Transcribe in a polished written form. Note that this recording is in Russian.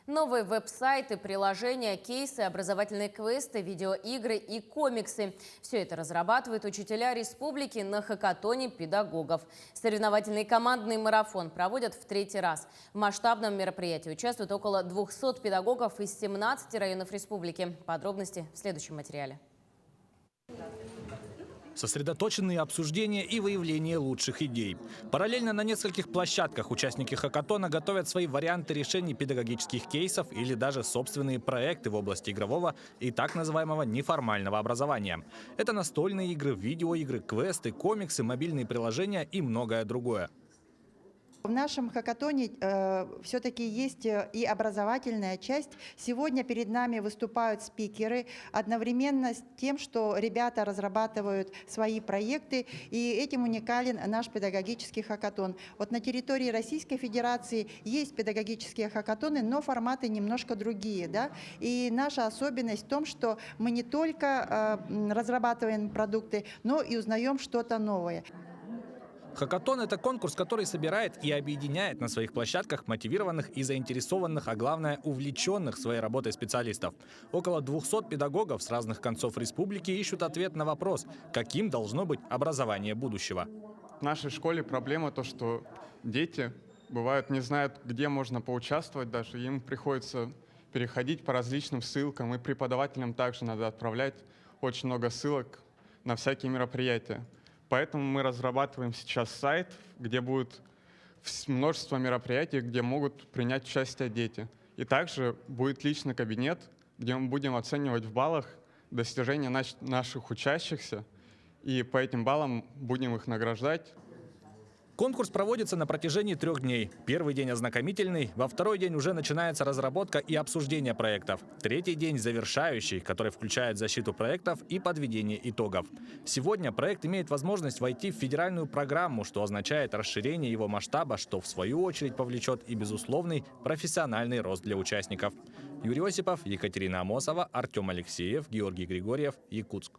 Новые веб-сайты, приложения, кейсы, образовательные квесты, видеоигры и комиксы. Все это разрабатывают учителя республики на хакатоне педагогов. Соревновательный командный марафон проводят в третий раз. В масштабном мероприятии участвуют около 200 педагогов из 17 районов республики. Подробности в следующем материале. Сосредоточенные обсуждения и выявление лучших идей. Параллельно на нескольких площадках участники хакатона готовят свои варианты решений педагогических кейсов или даже собственные проекты в области игрового и так называемого неформального образования. Это настольные игры, видеоигры, квесты, комиксы, мобильные приложения и многое другое. В нашем хакатоне все-таки есть и образовательная часть. Сегодня перед нами выступают спикеры одновременно с тем, что ребята разрабатывают свои проекты, и этим уникален наш педагогический хакатон. Вот на территории Российской Федерации есть педагогические хакатоны, но форматы немножко другие, да? И наша особенность в том, что мы не только разрабатываем продукты, но и узнаем что-то новое. Хакатон – это конкурс, который собирает и объединяет на своих площадках мотивированных и заинтересованных, а главное – увлеченных своей работой специалистов. Около 200 педагогов с разных концов республики ищут ответ на вопрос, каким должно быть образование будущего. В нашей школе проблема то, что дети бывают не знают, где можно поучаствовать даже. Им приходится переходить по различным ссылкам, и преподавателям также надо отправлять очень много ссылок на всякие мероприятия. Поэтому мы разрабатываем сейчас сайт, где будет множество мероприятий, где могут принять участие дети. И также будет личный кабинет, где мы будем оценивать в баллах достижения наших учащихся, и по этим баллам будем их награждать. Конкурс проводится на протяжении 3 дней. Первый день ознакомительный, во второй день уже начинается разработка и обсуждение проектов. Третий день завершающий, который включает защиту проектов и подведение итогов. Сегодня проект имеет возможность войти в федеральную программу, что означает расширение его масштаба, что в свою очередь повлечет и безусловный профессиональный рост для участников. Юрий Осипов, Екатерина Амосова, Артем Алексеев, Георгий Григорьев, Якутск.